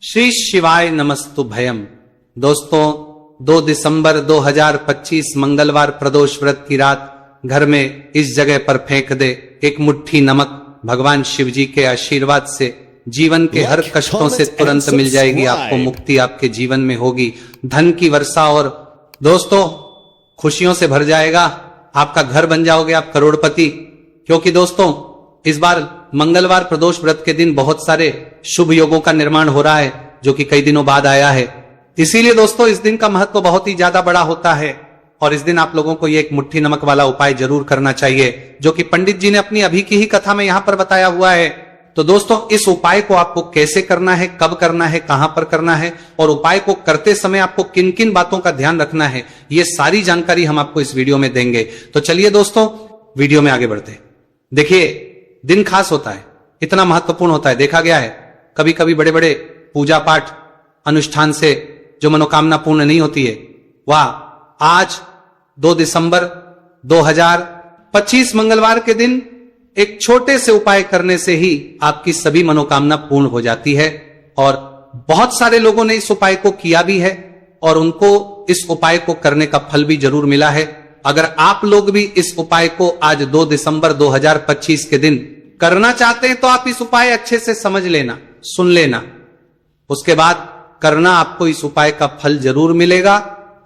श्री शिवाय नमस्तुभयम। दोस्तों 2 दिसंबर 2025 मंगलवार प्रदोष व्रत की रात घर में इस जगह पर फेंक दे एक मुट्ठी नमक। भगवान शिव जी के आशीर्वाद से जीवन के हर कष्टों से तुरंत मिल जाएगी आपको मुक्ति, आपके जीवन में होगी धन की वर्षा और दोस्तों खुशियों से भर जाएगा। आपका घर बन जाओगे आप करोड़पति। क्योंकि दोस्तों इस बार मंगलवार प्रदोष व्रत के दिन बहुत सारे शुभ योगों का निर्माण हो रहा है जो कि कई दिनों बाद आया है। इसीलिए दोस्तों इस दिन का महत्व बहुत ही ज्यादा बड़ा होता है और इस दिन आप लोगों को ये एक मुट्ठी नमक वाला उपाय जरूर करना चाहिए जो कि पंडित जी ने अपनी अभी की ही कथा में यहां पर बताया हुआ है। तो दोस्तों इस उपाय को आपको कैसे करना है, कब करना है, कहां पर करना है और उपाय को करते समय आपको किन किन बातों का ध्यान रखना है, ये सारी जानकारी हम आपको इस वीडियो में देंगे। तो चलिए दोस्तों वीडियो में आगे बढ़ते। देखिए दिन खास होता है, इतना महत्वपूर्ण होता है। देखा गया है कभी कभी बड़े बड़े पूजा पाठ अनुष्ठान से जो मनोकामना पूर्ण नहीं होती है, वह आज 2 दिसंबर 2025 मंगलवार के दिन एक छोटे से उपाय करने से ही आपकी सभी मनोकामना पूर्ण हो जाती है। और बहुत सारे लोगों ने इस उपाय को किया भी है और उनको इस उपाय को करने का फल भी जरूर मिला है। अगर आप लोग भी इस उपाय को आज 2 दिसंबर 2025 के दिन करना चाहते हैं तो आप इस उपाय अच्छे से समझ लेना, सुन लेना, उसके बाद करना, आपको इस उपाय का फल जरूर मिलेगा।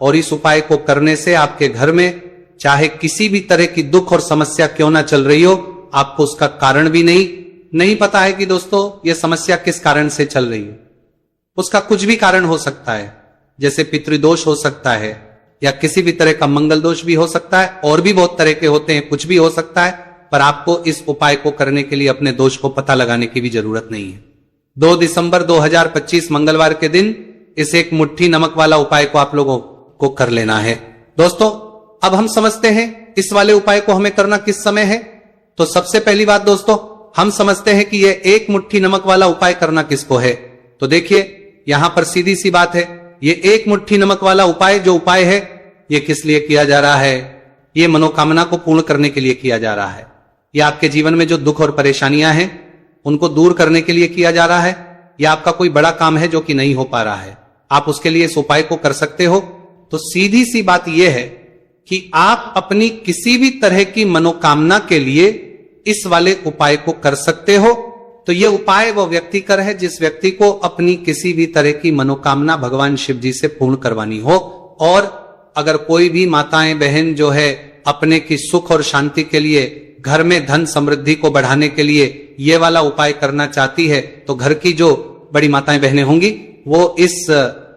और इस उपाय को करने से आपके घर में चाहे किसी भी तरह की दुख और समस्या क्यों ना चल रही हो, आपको उसका कारण भी नहीं पता है कि दोस्तों यह समस्या किस कारण से चल रही है। उसका कुछ भी कारण हो सकता है, जैसे पितृदोष हो सकता है या किसी भी तरह का मंगल दोष भी हो सकता है, और भी बहुत तरह के होते हैं, कुछ भी हो सकता है। पर आपको इस उपाय को करने के लिए अपने दोष को पता लगाने की भी जरूरत नहीं है। 2 दिसंबर 2025 मंगलवार के दिन इस एक मुट्ठी नमक वाला उपाय को आप लोगों को कर लेना है। दोस्तों अब हम समझते हैं इस वाले उपाय को हमें करना किस समय है। तो सबसे पहली बात दोस्तों हम समझते हैं कि यह एक मुट्ठी नमक वाला उपाय करना किसको है। तो देखिए यहां पर सीधी सी बात है, ये एक मुट्ठी नमक वाला उपाय जो उपाय है ये किस लिए किया जा रहा है? ये मनोकामना को पूर्ण करने के लिए किया जा रहा है। ये आपके जीवन में जो दुख और परेशानियां हैं उनको दूर करने के लिए किया जा रहा है। या आपका कोई बड़ा काम है जो कि नहीं हो पा रहा है, आप उसके लिए इस उपाय को कर सकते हो। तो सीधी सी बात यह है कि आप अपनी किसी भी तरह की मनोकामना के लिए इस वाले उपाय को कर सकते हो। तो यह उपाय वो व्यक्ति कर है जिस व्यक्ति को अपनी किसी भी तरह की मनोकामना भगवान शिव जी से पूर्ण करवानी हो। और अगर कोई भी माताएं बहन जो है अपने की सुख और शांति के लिए, घर में धन समृद्धि को बढ़ाने के लिए ये वाला उपाय करना चाहती है, तो घर की जो बड़ी माताएं बहनें होंगी वो इस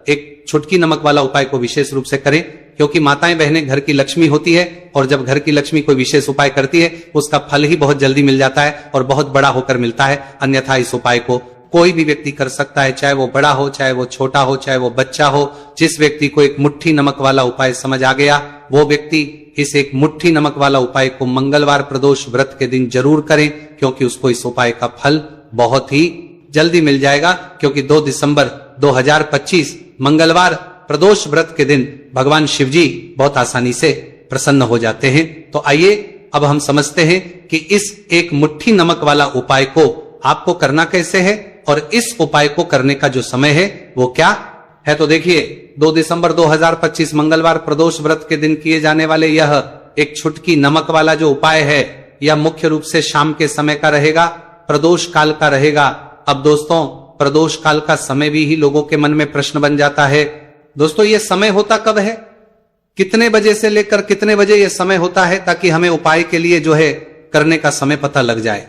एक छुटकी नमक वाला उपाय को विशेष रूप से करें। क्योंकि माताएं बहनें घर की लक्ष्मी होती है और जब घर की लक्ष्मी कोई विशेष उपाय करती है उसका फल ही बहुत जल्दी मिल जाता है और बहुत बड़ा होकर मिलता है। अन्यथा इस उपाय को कोई भी व्यक्ति कर सकता है, चाहे वो बड़ा हो, चाहे वो छोटा हो, चाहे वो बच्चा हो। जिस व्यक्ति को एक मुट्ठी नमक वाला उपाय समझ आ गया वो व्यक्ति इस एक मुट्ठी नमक वाला उपाय को मंगलवार प्रदोष व्रत के दिन जरूर करें, क्योंकि उसको इस उपाय का फल बहुत ही जल्दी मिल जाएगा। क्योंकि 2 दिसंबर 2025 मंगलवार प्रदोष व्रत के दिन भगवान शिव जी बहुत आसानी से प्रसन्न हो जाते हैं। तो आइए अब हम समझते हैं कि इस एक मुट्ठी नमक वाला उपाय को आपको करना कैसे है और इस उपाय को करने का जो समय है वो क्या है। तो देखिए 2 दिसंबर 2025 मंगलवार प्रदोष व्रत के दिन किए जाने वाले यह एक छुटकी नमक वाला जो उपाय है यह मुख्य रूप से शाम के समय का रहेगा, प्रदोष काल का रहेगा। अब दोस्तों प्रदोष काल का समय भी ही लोगों के मन में प्रश्न बन जाता है। दोस्तों ये समय होता कब है, कितने बजे से लेकर कितने बजे यह समय होता है, ताकि हमें उपाय के लिए जो है करने का समय पता लग जाए।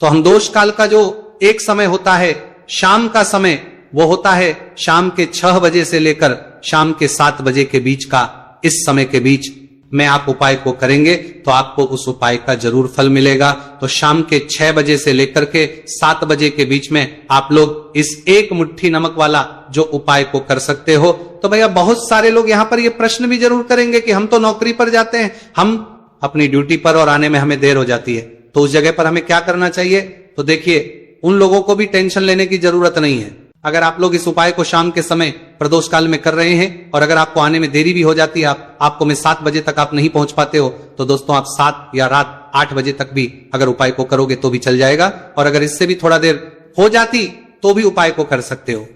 तो हम दोष काल का जो एक समय होता है शाम का समय, वो होता है शाम के 6 बजे से लेकर शाम के 7 बजे के बीच का। इस समय के बीच में आप उपाय को करेंगे तो आपको उस उपाय का जरूर फल मिलेगा। तो शाम के 6 बजे से लेकर के 7 बजे के बीच में आप लोग इस एक मुट्ठी नमक वाला जो उपाय को कर सकते हो। तो भैया बहुत सारे लोग यहां पर ये प्रश्न भी जरूर करेंगे कि हम तो नौकरी पर जाते हैं, हम अपनी ड्यूटी पर और आने में हमें देर हो जाती है, तो उस जगह पर हमें क्या करना चाहिए। तो देखिए उन लोगों को भी टेंशन लेने की जरूरत नहीं है। अगर आप लोग इस उपाय को शाम के समय प्रदोष काल में कर रहे हैं और अगर आपको आने में देरी भी हो जाती है, आपको में 7 बजे तक आप नहीं पहुंच पाते हो, तो दोस्तों आप 7 या रात 8 बजे तक भी अगर उपाय को करोगे तो भी चल जाएगा। और अगर इससे भी थोड़ा देर हो जाती तो भी उपाय को कर सकते हो।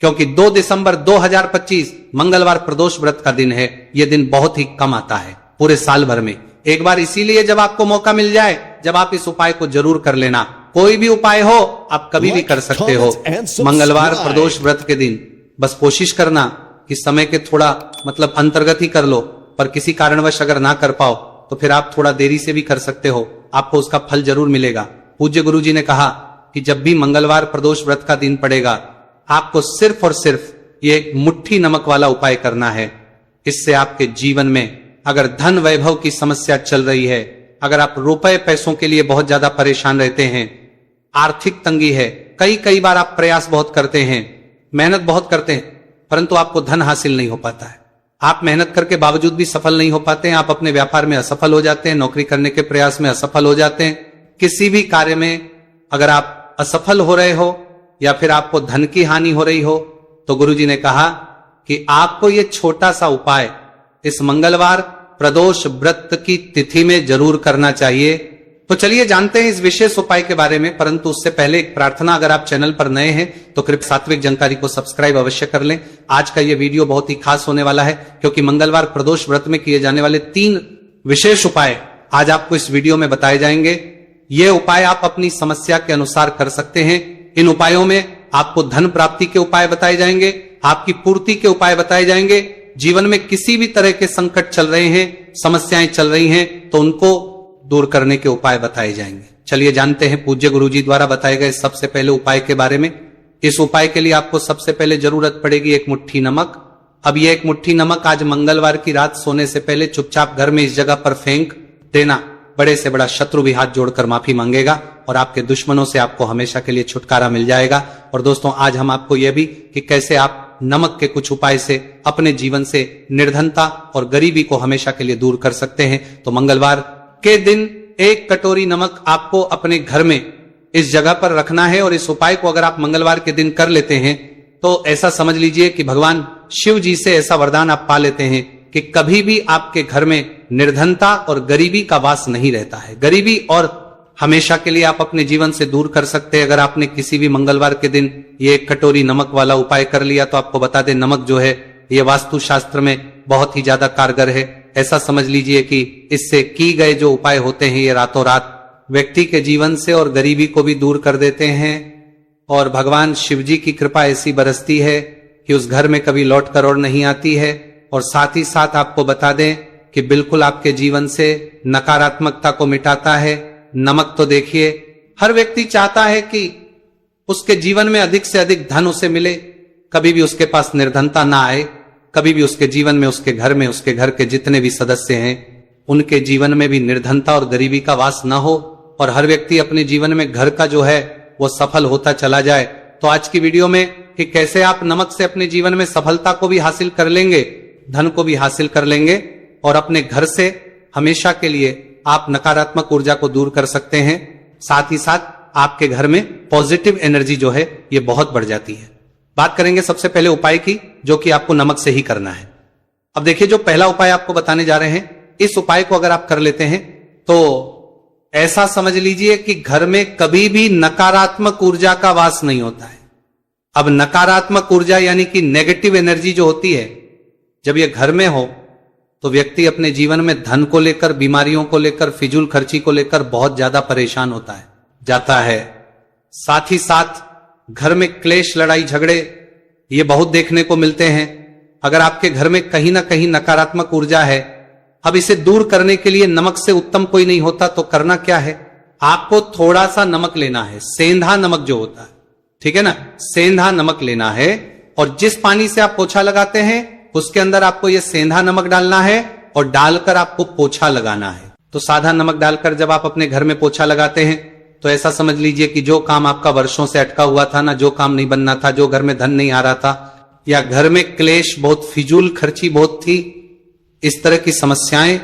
क्योंकि 2 दिसंबर 2025 मंगलवार प्रदोष व्रत का दिन है। यह दिन बहुत ही कम आता है पूरे साल भर में। एक बार इसीलिए जब आपको मौका मिल जाए, जब आप इस उपाय को जरूर कर लेना। कोई भी उपाय हो आप कभी भी कर सकते हो। मंगलवार प्रदोष व्रत के दिन बस कोशिश करना कि समय के थोड़ा मतलब अंतर्गत ही कर लो, पर किसी कारणवश अगर ना कर पाओ तो फिर आप थोड़ा देरी से भी कर सकते हो, आपको उसका फल जरूर मिलेगा। पूज्य गुरु जी ने कहा कि जब भी मंगलवार प्रदोष व्रत का दिन पड़ेगा, आपको सिर्फ और सिर्फ ये एक मुट्ठी नमक वाला उपाय करना है। इससे आपके जीवन में अगर धन वैभव की समस्या चल रही है, अगर आप रुपए पैसों के लिए बहुत ज्यादा परेशान रहते हैं, आर्थिक तंगी है, कई बार आप प्रयास बहुत करते हैं, मेहनत बहुत करते हैं, परंतु आपको धन हासिल नहीं हो पाता है, आप मेहनत करके बावजूद भी सफल नहीं हो पाते हैं, आप अपने व्यापार में असफल हो जाते हैं, नौकरी करने के प्रयास में असफल हो जाते हैं, किसी भी कार्य में अगर आप असफल हो रहे हो या फिर आपको धन की हानि हो रही हो, तो गुरुजी ने कहा कि आपको ये छोटा सा उपाय इस मंगलवार प्रदोष व्रत की तिथि में जरूर करना चाहिए। तो चलिए जानते हैं इस विशेष उपाय के बारे में, परंतु उससे पहले एक प्रार्थना, अगर आप चैनल पर नए हैं तो कृपया सात्विक जानकारी को सब्सक्राइब अवश्य कर लें। आज का यह वीडियो बहुत ही खास होने वाला है, क्योंकि मंगलवार प्रदोष व्रत में किए जाने वाले 3 विशेष उपाय आज आपको इस वीडियो में बताए जाएंगे। ये उपाय आप अपनी समस्या के अनुसार कर सकते हैं। इन उपायों में आपको धन प्राप्ति के उपाय बताए जाएंगे, आपकी पूर्ति के उपाय बताए जाएंगे। जीवन में किसी भी तरह के संकट चल रहे हैं, समस्याएं चल रही हैं, तो उनको दूर करने के उपाय बताए जाएंगे। चलिए जानते हैं पूज्य गुरुजी द्वारा बताए गए सबसे पहले उपाय के बारे में। इस उपाय के लिए आपको सबसे पहले जरूरत पड़ेगी एक मुट्ठी नमक। अब यह एक मुट्ठी नमक आज मंगलवार की रात सोने से पहले चुपचाप घर में इस जगह पर फेंक देना। बड़े से बड़ा शत्रु भी हाथ जोड़कर माफी मांगेगा और आपके दुश्मनों से आपको हमेशा के लिए छुटकारा मिल जाएगा। और दोस्तों, आज हम आपको यह भी कि कैसे आप नमक के कुछ उपाय से अपने जीवन से निर्धनता और गरीबी को हमेशा के लिए दूर कर सकते हैं। तो मंगलवार के दिन 1 कटोरी नमक आपको अपने घर में इस जगह पर रखना है। और इस उपाय को अगर आप मंगलवार के दिन कर लेते हैं तो ऐसा समझ लीजिए कि भगवान शिव जी से ऐसा वरदान आप पा लेते हैं कि कभी भी आपके घर में निर्धनता और गरीबी का वास नहीं रहता है। गरीबी और हमेशा के लिए आप अपने जीवन से दूर कर सकते हैं अगर आपने किसी भी मंगलवार के दिन ये 1 कटोरी नमक वाला उपाय कर लिया। तो आपको बता दें, नमक जो है ये वास्तु शास्त्र में बहुत ही ज्यादा कारगर है। ऐसा समझ लीजिए कि इससे की गए जो उपाय होते हैं ये रातों रात व्यक्ति के जीवन से और गरीबी को भी दूर कर देते हैं। और भगवान शिव जी की कृपा ऐसी बरसती है कि उस घर में कभी लौट कर और नहीं आती है। और साथ ही साथ आपको बता दें कि बिल्कुल आपके जीवन से नकारात्मकता को मिटाता है। नमक तो देखिए, हर व्यक्ति चाहता है कि उसके जीवन में अधिक से अधिक धन उसे मिले, कभी भी उसके पास निर्धनता ना आए, कभी भी उसके जीवन में, उसके घर में, उसके घर के जितने भी सदस्य हैं उनके जीवन में भी निर्धनता और गरीबी का वास न हो, और हर व्यक्ति अपने जीवन में घर का जो है वो सफल होता चला जाए। तो आज की वीडियो में कि कैसे आप नमक से अपने जीवन में सफलता को भी हासिल कर लेंगे, धन को भी हासिल कर लेंगे, और अपने घर से हमेशा के लिए आप नकारात्मक ऊर्जा को दूर कर सकते हैं। साथ ही साथ आपके घर में पॉजिटिव एनर्जी जो है ये बहुत बढ़ जाती है। बात करेंगे सबसे पहले उपाय की, जो कि आपको नमक से ही करना है। अब देखिए, जो पहला उपाय आपको बताने जा रहे हैं, इस उपाय को अगर आप कर लेते हैं तो ऐसा समझ लीजिए कि घर में कभी भी नकारात्मक ऊर्जा का वास नहीं होता है। अब नकारात्मक ऊर्जा यानी कि नेगेटिव एनर्जी जो होती है, जब ये घर में हो तो व्यक्ति अपने जीवन में धन को लेकर, बीमारियों को लेकर, फिजूल खर्ची को लेकर बहुत ज्यादा परेशान होता है, जाता है। साथ ही साथ घर में क्लेश, लड़ाई झगड़े ये बहुत देखने को मिलते हैं। अगर आपके घर में कहीं ना कहीं नकारात्मक ऊर्जा है, अब इसे दूर करने के लिए नमक से उत्तम कोई नहीं होता। तो करना क्या है, आपको थोड़ा सा नमक लेना है, सेंधा नमक जो होता है, ठीक है ना, सेंधा नमक लेना है। और जिस पानी से आप पोछा लगाते हैं उसके अंदर आपको यह सेंधा नमक डालना है और डालकर आपको पोछा लगाना है। तो साधा नमक डालकर जब आप अपने घर में पोछा लगाते हैं तो ऐसा समझ लीजिए कि जो काम आपका वर्षों से अटका हुआ था ना, जो काम नहीं बनना था, जो घर में धन नहीं आ रहा था, या घर में क्लेश बहुत, फिजूल खर्ची बहुत थी, इस तरह की समस्याएं,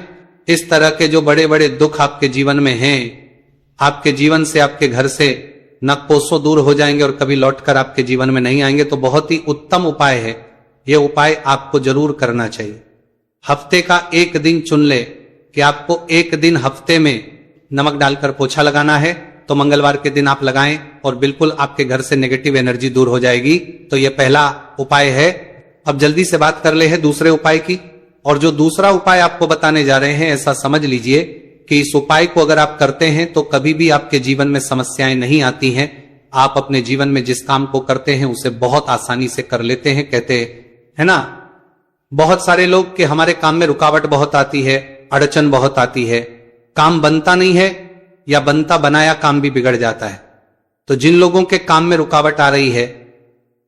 इस तरह के जो बड़े बड़े दुख आपके जीवन में हैं, आपके जीवन से, आपके घर से न कोसों दूर हो जाएंगे और कभी लौटकर आपके जीवन में नहीं आएंगे। तो बहुत ही उत्तम उपाय है, यह उपाय आपको जरूर करना चाहिए। हफ्ते का एक दिन चुन ले कि आपको एक दिन हफ्ते में नमक डालकर पोछा लगाना है तो मंगलवार के दिन आप लगाएं और बिल्कुल आपके घर से नेगेटिव एनर्जी दूर हो जाएगी। तो यह पहला उपाय है। अब जल्दी से बात कर ले है दूसरे उपाय की। और जो दूसरा उपाय आपको बताने जा रहे हैं, ऐसा समझ लीजिए कि इस उपाय को अगर आप करते हैं तो कभी भी आपके जीवन में समस्याएं नहीं आती हैं। आप अपने जीवन में जिस काम को करते हैं उसे बहुत आसानी से कर लेते हैं। कहते है ना, बहुत सारे लोग कि हमारे काम में रुकावट बहुत आती है, अड़चन बहुत आती है, काम बनता नहीं है या बनता बनाया काम भी बिगड़ जाता है। तो जिन लोगों के काम में रुकावट आ रही है,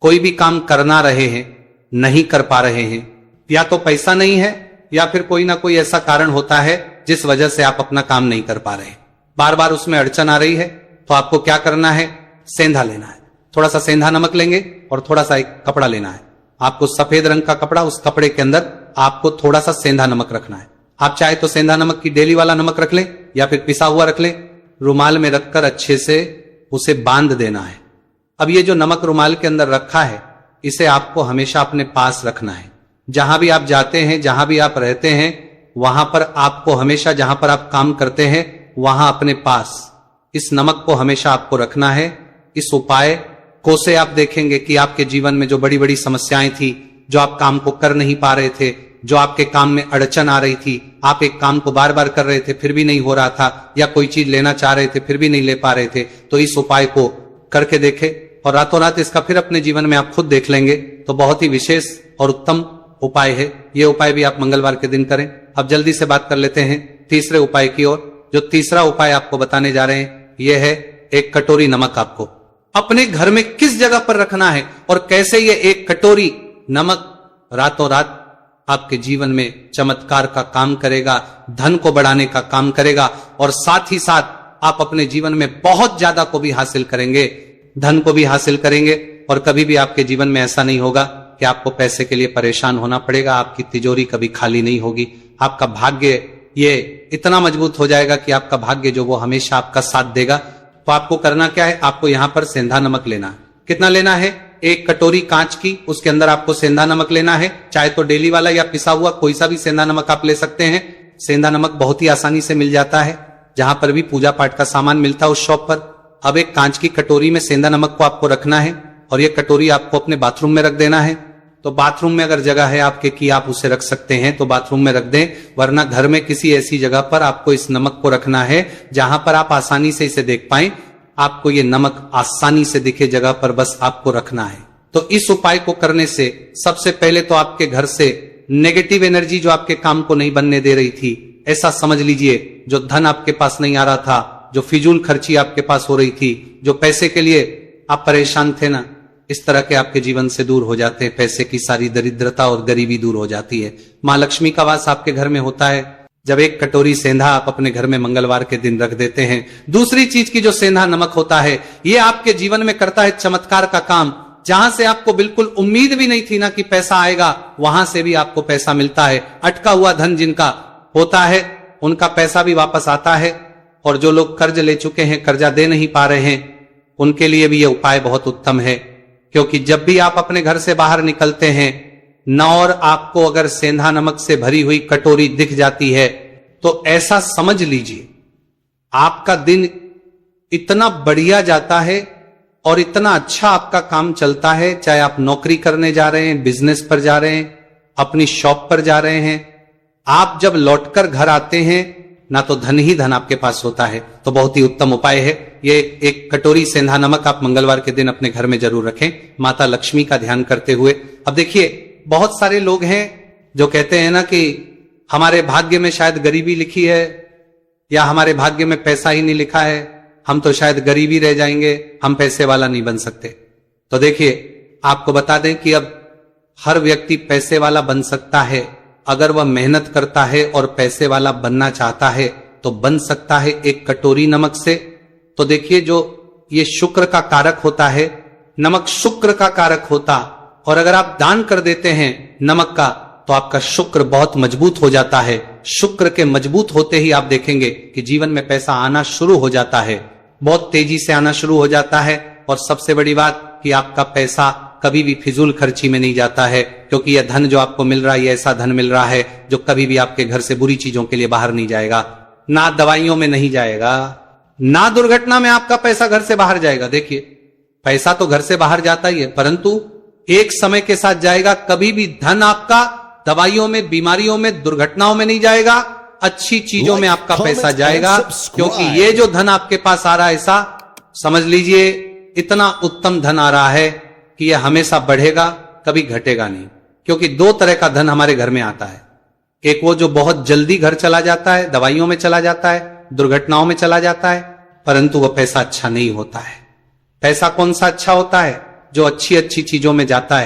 कोई भी काम करना रहे हैं, नहीं कर पा रहे हैं, या तो पैसा नहीं है या फिर कोई ना कोई ऐसा कारण होता है जिस वजह से आप अपना काम नहीं कर पा रहे, बार बार उसमें अड़चन आ रही है, तो आपको क्या करना है, सेंधा लेना है। थोड़ा सा सेंधा नमक लेंगे और थोड़ा सा एक कपड़ा लेना है। आपको सफेद रंग का कपड़ा, उस कपड़े के अंदर आपको थोड़ा सा सेंधा नमक रखना है। आप चाहे तो सेंधा नमक की डेली वाला नमक रख लें या फिर पिसा हुआ रख लें। रुमाल में रखकर अच्छे से उसे बांध देना है। अब ये जो नमक रुमाल के अंदर रखा है, इसे आपको हमेशा अपने पास रखना है। जहां भी आप जाते हैं, जहां भी आप रहते हैं, वहां पर आपको हमेशा, जहां पर आप काम करते हैं वहां अपने पास इस नमक को हमेशा आपको रखना है। इस उपाय को से आप देखेंगे कि आपके जीवन में जो बड़ी बड़ी समस्याएं थी, जो आप काम को कर नहीं पा रहे थे, जो आपके काम में अड़चन आ रही थी, आप एक काम को बार बार कर रहे थे फिर भी नहीं हो रहा था, या कोई चीज लेना चाह रहे थे फिर भी नहीं ले पा रहे थे, तो इस उपाय को करके देखें और रातों रात इसका फिर अपने जीवन में आप खुद देख लेंगे। तो बहुत ही विशेष और उत्तम उपाय है। ये उपाय भी आप मंगलवार के दिन करें। अब जल्दी से बात कर लेते हैं तीसरे उपाय की ओर। जो तीसरा उपाय आपको बताने जा रहे हैं, यह है एक कटोरी नमक आपको अपने घर में किस जगह पर रखना है और कैसे ये एक कटोरी नमक रातों रात आपके जीवन में चमत्कार का काम करेगा, धन को बढ़ाने का काम करेगा, और साथ ही साथ आप अपने जीवन में बहुत ज्यादा को भी हासिल करेंगे, धन को भी हासिल करेंगे। और कभी भी आपके जीवन में ऐसा नहीं होगा कि आपको पैसे के लिए परेशान होना पड़ेगा। आपकी तिजोरी कभी खाली नहीं होगी। आपका भाग्य ये इतना मजबूत हो जाएगा कि आपका भाग्य जो वो हमेशा आपका साथ देगा। तो आपको करना क्या है, आपको यहां पर सेंधा नमक लेना है। कितना लेना है, एक कटोरी कांच की, उसके अंदर आपको सेंधा नमक लेना है। चाहे तो डेली वाला या पिसा हुआ कोई सा भी सेंधा नमक आप ले सकते हैं। सेंधा नमक बहुत ही आसानी से मिल जाता है, जहां पर भी पूजा पाठ का सामान मिलता है उस शॉप पर। अब एक कांच की कटोरी में सेंधा नमक को आपको रखना है और ये कटोरी आपको अपने बाथरूम में रख देना है। तो बाथरूम में अगर जगह है आपके कि आप उसे रख सकते हैं तो बाथरूम में रख दें, वरना घर में किसी ऐसी जगह पर आपको इस नमक को रखना है जहां पर आप आसानी से इसे देख पाएं। आपको ये नमक आसानी से दिखे जगह पर बस आपको रखना है। तो इस उपाय को करने से सबसे पहले तो आपके घर से नेगेटिव एनर्जी जो आपके काम को नहीं बनने दे रही थी, ऐसा समझ लीजिए, जो धन आपके पास नहीं आ रहा था, जो फिजूल खर्ची आपके पास हो रही थी, जो पैसे के लिए आप परेशान थे ना, इस तरह के आपके जीवन से दूर हो जाते हैं। पैसे की सारी दरिद्रता और गरीबी दूर हो जाती है। मां लक्ष्मी का वास आपके घर में होता है जब एक कटोरी सेंधा आप अपने घर में मंगलवार के दिन रख देते हैं। दूसरी चीज की जो सेंधा नमक होता है, ये आपके जीवन में करता है चमत्कार का काम। जहां से आपको बिल्कुल उम्मीद भी नहीं थी ना कि पैसा आएगा, वहां से भी आपको पैसा मिलता है। अटका हुआ धन जिनका होता है उनका पैसा भी वापस आता है, और जो लोग कर्ज ले चुके हैं, कर्जा दे नहीं पा रहे हैं, उनके लिए भी यह उपाय बहुत उत्तम है। क्योंकि जब भी आप अपने घर से बाहर निकलते हैं न, और आपको अगर सेंधा नमक से भरी हुई कटोरी दिख जाती है, तो ऐसा समझ लीजिए आपका दिन इतना बढ़िया जाता है और इतना अच्छा आपका काम चलता है। चाहे आप नौकरी करने जा रहे हैं, बिजनेस पर जा रहे हैं, अपनी शॉप पर जा रहे हैं, आप जब लौटकर घर आते हैं ना, तो धन ही धन आपके पास होता है। तो बहुत ही उत्तम उपाय है ये। एक कटोरी सेंधा नमक आप मंगलवार के दिन अपने घर में जरूर रखें, माता लक्ष्मी का ध्यान करते हुए। अब देखिए, बहुत सारे लोग हैं जो कहते हैं ना कि हमारे भाग्य में शायद गरीबी लिखी है, या हमारे भाग्य में पैसा ही नहीं लिखा है, हम तो शायद गरीबी रह जाएंगे, हम पैसे वाला नहीं बन सकते। तो देखिए, आपको बता दें कि अब हर व्यक्ति पैसे वाला बन सकता है अगर वह मेहनत करता है, और पैसे वाला बनना चाहता है तो बन सकता है एक कटोरी नमक से। तो देखिए, जो ये शुक्र का कारक होता है, नमक शुक्र का कारक होता, और अगर आप दान कर देते हैं नमक का, तो आपका शुक्र बहुत मजबूत हो जाता है। शुक्र के मजबूत होते ही आप देखेंगे कि जीवन में पैसा आना शुरू हो जाता है, बहुत तेजी से आना शुरू हो जाता है। और सबसे बड़ी बात कि आपका पैसा कभी भी फिजूल खर्ची में नहीं जाता है, क्योंकि यह धन जो आपको मिल रहा है, यह ऐसा धन मिल रहा है जो कभी भी आपके घर से बुरी चीजों के लिए बाहर नहीं जाएगा, ना दवाइयों में नहीं जाएगा, ना दुर्घटना में आपका पैसा घर से बाहर जाएगा। देखिए, पैसा तो घर से बाहर जाता ही है, परंतु एक समय के साथ जाएगा। कभी भी धन आपका दवाइयों में, बीमारियों में, दुर्घटनाओं में नहीं जाएगा, अच्छी चीजों में आपका पैसा जाएगा। क्योंकि ये जो धन आपके पास आ रहा है, ऐसा समझ लीजिए इतना उत्तम धन आ रहा है कि यह हमेशा बढ़ेगा, कभी घटेगा नहीं। क्योंकि दो तरह का धन हमारे घर में आता है। एक वो जो बहुत जल्दी घर चला जाता है, दवाइयों में चला जाता है, दुर्घटनाओं में चला जाता है, परंतु वह पैसा अच्छा नहीं होता है। पैसा कौन सा अच्छा होता है? जो अच्छी अच्छी चीजों में जाता है।